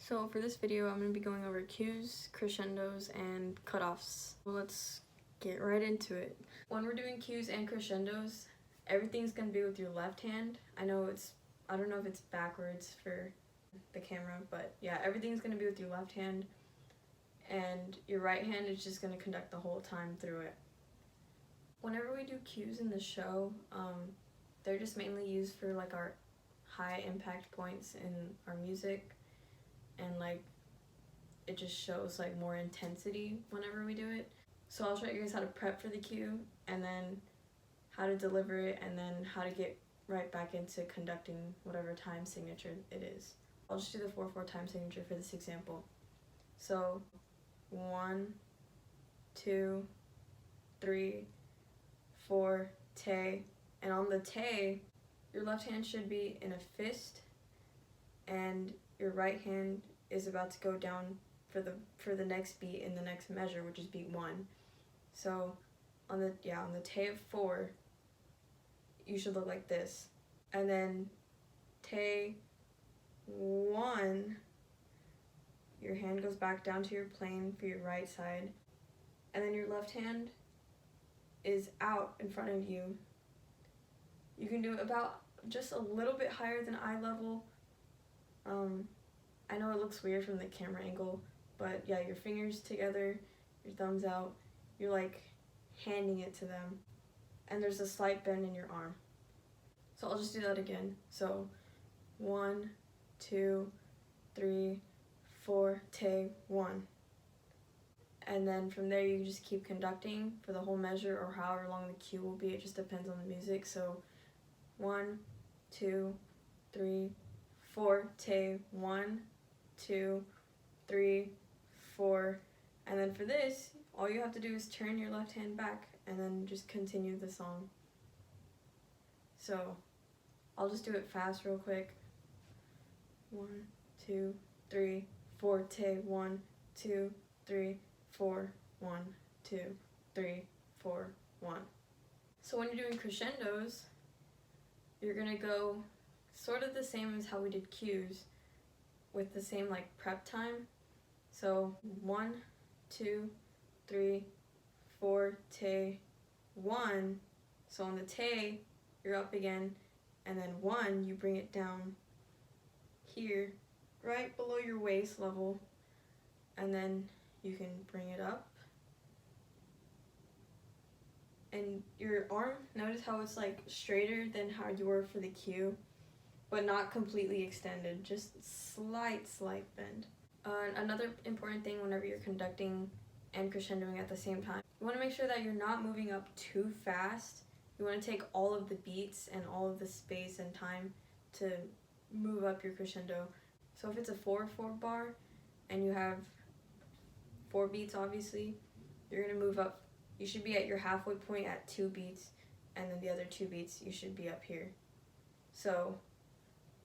So for this video, I'm going to be going over cues, crescendos, and cutoffs. Well, let's get right into it. When we're doing cues and crescendos, everything's going to be with your left hand. I don't know if it's backwards for the camera, but yeah, everything's going to be with your left hand, and your right hand is just going to conduct the whole time through it. Whenever we do cues in the show, they're just mainly used for like our high impact points in our music, and like it just shows like more intensity whenever we do it. So I'll show you guys how to prep for the cue, and then how to deliver it, and then how to get right back into conducting whatever time signature it is. I'll just do the 4/4 time signature for this example. So 1, 2, 3, 4, te, and on the te, your left hand should be in a fist, and your right hand is about to go down for the next beat in the next measure, which is beat 1. So on the te of 4, you should look like this, and then te 1, your hand goes back down to your plane for your right side, and then your left hand is out in front of you. You can do it about just a little bit higher than eye level. I know it looks weird from the camera angle, but yeah, your fingers together, your thumbs out, you're like handing it to them, and there's a slight bend in your arm. So I'll just do that again. So 1, 2, 3, 4, te, 1. And then from there you just keep conducting for the whole measure, or however long the cue will be. It just depends on the music. So 1, 2, 3, 4, te, 1, 2, 3, 4. And then for this, all you have to do is turn your left hand back and then just continue the song. So I'll just do it fast real quick. 1, 2, 3, 4, te, 1, 2, 3, 4, 1, 2, 3, 4, 1. So when you're doing crescendos, you're gonna go sort of the same as how we did cues, with the same like prep time. So 1, 2, 3, 4, te, 1. So on the te, you're up again, and then 1, you bring it down here, right below your waist level, and then you can bring it up. And your arm, notice how it's like straighter than how you were for the cue, but not completely extended, just slight bend. Another important thing whenever you're conducting and crescendoing at the same time, you want to make sure that you're not moving up too fast. You want to take all of the beats and all of the space and time to move up your crescendo. So if it's a 4/4 bar and you have 4 beats, obviously, you're going to move up. You should be at your halfway point at 2 beats, and then the other 2 beats you should be up here. So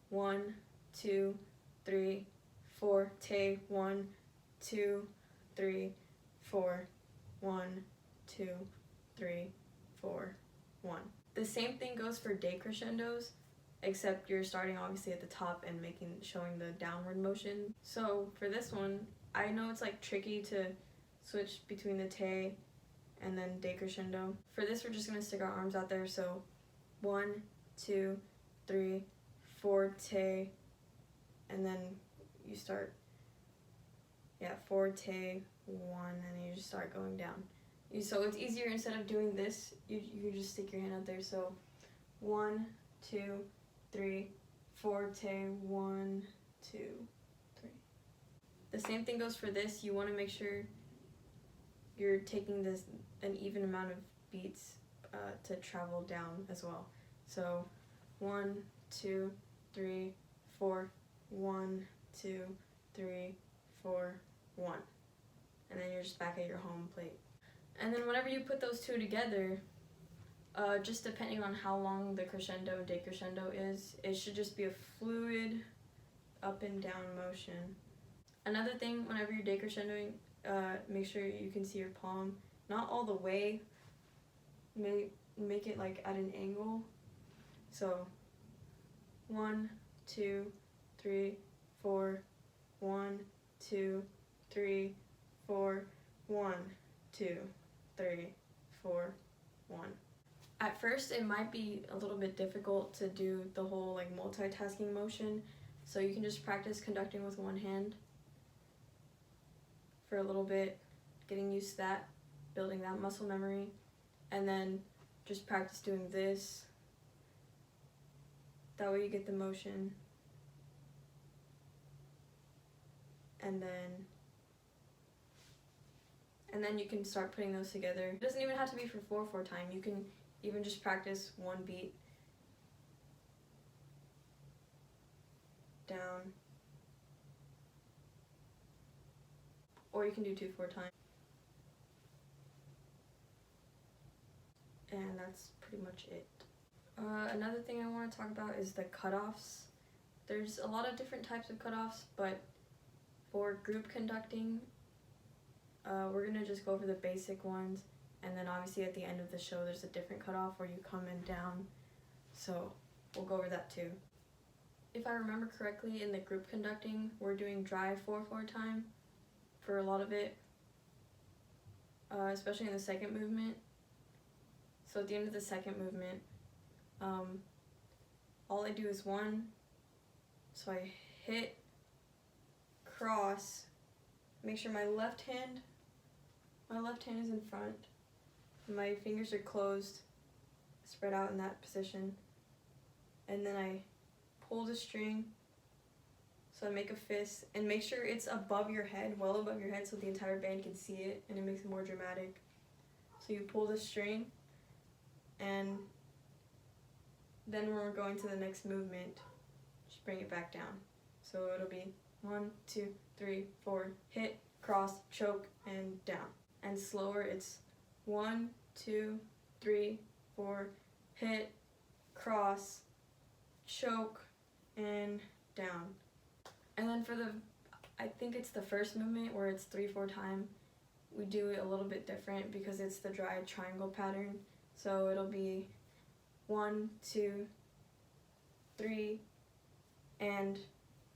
1, 2, 3, 4, te, 1, 2, 3, 4, 1, 2, 3, 4, 1. The same thing goes for decrescendos, except you're starting obviously at the top and showing the downward motion. So for this one, I know it's like tricky to switch between the te and then decrescendo. For this, we're just gonna stick our arms out there. So 1, 2, 3, 4, te, and then you start, 4, te, 1, and you just start going down. So it's easier, instead of doing this, you can just stick your hand out there. So 1, 2, 3, 4, te, 1, 2, 3. The same thing goes for this. You want to make sure you're taking an even amount of beats to travel down as well. So 1, 2, 3, 4, 1, 2, 3, 4, 1. And then you're just back at your home plate. And then whenever you put those two together, just depending on how long the crescendo and decrescendo is, it should just be a fluid up and down motion. Another thing, whenever you're decrescendoing, make sure you can see your palm. Not all the way, make it like at an angle. So 1, 2, 3, 4, 1, 2, 3, 4, 1, 2, 3, 4, 1. At first it might be a little bit difficult to do the whole like multitasking motion, so you can just practice conducting with one hand for a little bit, getting used to that, building that muscle memory, and then just practice doing this. That way you get the motion, and then you can start putting those together. It doesn't even have to be for 4/4 time. You can even just practice one beat down, or you can do 2/4 time. And that's pretty much it. Another thing I want to talk about is the cutoffs. There's a lot of different types of cutoffs, but for group conducting, we're going to just go over the basic ones, and then obviously at the end of the show there's a different cutoff where you come in down, so we'll go over that too. If I remember correctly, in the group conducting, we're doing dry 4/4 time for a lot of it, especially in the second movement. So at the end of the second movement, all I do is one, so I hit, cross, make sure my left hand is in front, my fingers are closed, spread out in that position, and then I pull the string, so I make a fist, and make sure it's above your head, well above your head, so the entire band can see it, and it makes it more dramatic. So you pull the string, and then when we're going to the next movement, just bring it back down. So it'll be 1, 2, 3, 4, hit, cross, choke, and down. And slower, it's 1, 2, 3, 4, hit, cross, choke, and down. And then for I think it's the first movement where it's 3/4 time, we do it a little bit different because it's the dry triangle pattern. So it'll be 1, 2, 3, and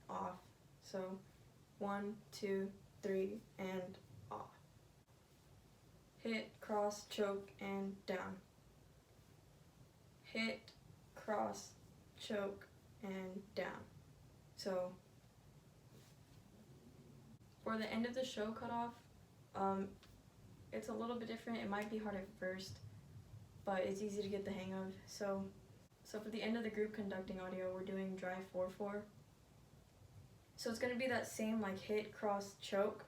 off. So 1, 2, 3, and off. Hit, cross, choke, and down. Hit, cross, choke, and down. So for the end of the show cutoff, it's a little bit different. It might be hard at first, but it's easy to get the hang of. So for the end of the group conducting audio, we're doing dry 4/4. So it's going to be that same like hit, cross, choke.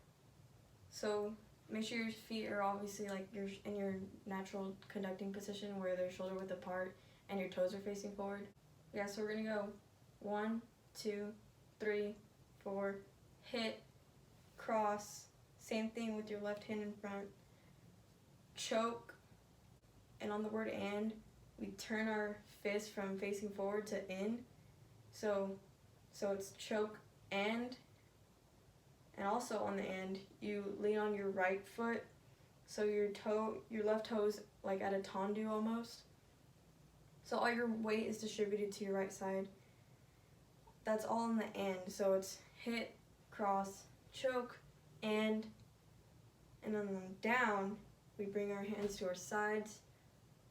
So make sure your feet are obviously like you're in your natural conducting position where they're shoulder width apart and your toes are facing forward. Yeah, so we're going to go 1, 2, 3, 4, hit, cross, same thing with your left hand in front, choke, and on the word and, we turn our fist from facing forward to in, so it's choke and also on the end, you lean on your right foot, so your left toe's like at a tendu almost, so all your weight is distributed to your right side. That's all in the end, so it's hit, cross, choke, and then down, we bring our hands to our sides,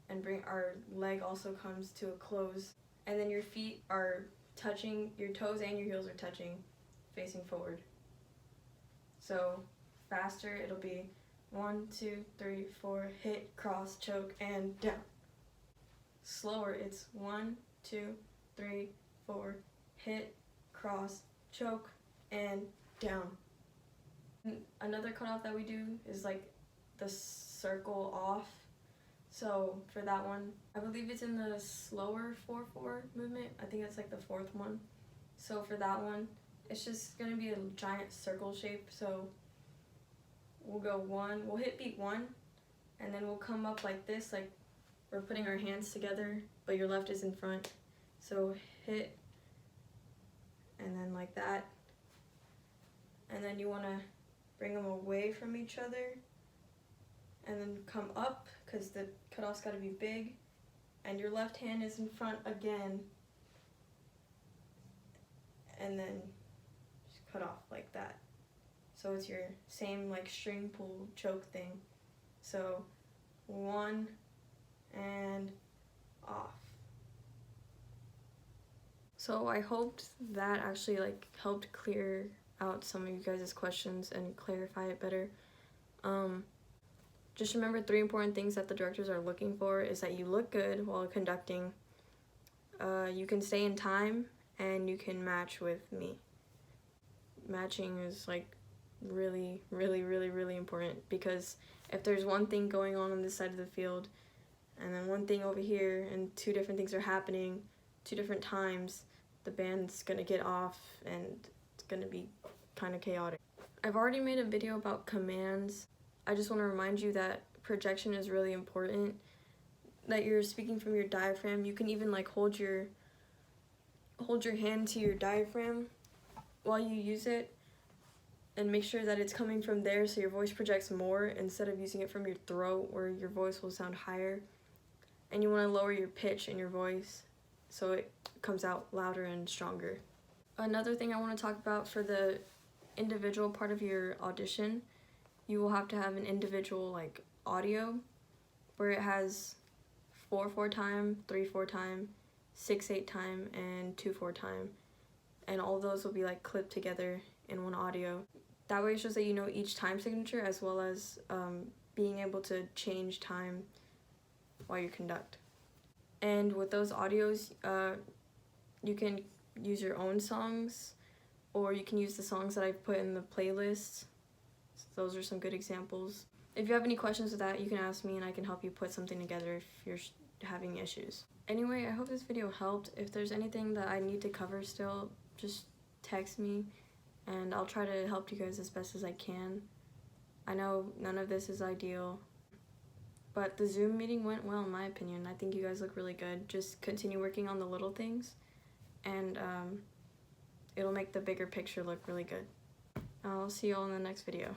and bring our leg also comes to a close, and then your feet are touching, your toes and your heels are touching, facing forward. So faster, it'll be 1, 2, 3, 4, hit, cross, choke, and down. Slower, it's 1, 2, 3, 4, hit, cross, choke, and down. Another cutoff that we do is like the circle off. So for that one, I believe it's in the slower 4/4 movement. I think it's like the 4th one. So for that one, it's just gonna be a giant circle shape. So we'll go 1, we'll hit beat 1, and then we'll come up like this, like we're putting our hands together, but your left is in front. So hit, and then like that. And then you wanna bring them away from each other, and then come up, because the cutoff's got to be big, and your left hand is in front again, and then just cut off like that. So it's your same like string pull choke thing. So 1 and off. So I hoped that actually like helped clear out some of you guys' questions and clarify it better. Just remember 3 important things that the directors are looking for is that you look good while conducting, you can stay in time, and you can match with me. Matching is like really, really, really, really important, because if there's one thing going on this side of the field and then one thing over here and 2 different things are happening 2 different times, the band's gonna get off and it's gonna be kind of chaotic. I've already made a video about commands. I just want to remind you that projection is really important, that you're speaking from your diaphragm. You can even like hold your hand to your diaphragm while you use it and make sure that it's coming from there so your voice projects more instead of using it from your throat where your voice will sound higher. And you want to lower your pitch in your voice so it comes out louder and stronger. Another thing I want to talk about for the individual part of your audition, you will have to have an individual like audio where it has 4/4 time, 3/4 time, 6/8 time, and 2/4 time. And all those will be like clipped together in one audio. That way it shows that you know each time signature as well as being able to change time while you conduct. And with those audios, you can use your own songs, or you can use the songs that I've put in the playlist. So those are some good examples. If you have any questions with that, you can ask me and I can help you put something together if you're having issues. Anyway, I hope this video helped. If there's anything that I need to cover still, just text me and I'll try to help you guys as best as I can. I know none of this is ideal, but the Zoom meeting went well in my opinion. I think you guys look really good. Just continue working on the little things and it'll make the bigger picture look really good. I'll see you all in the next video.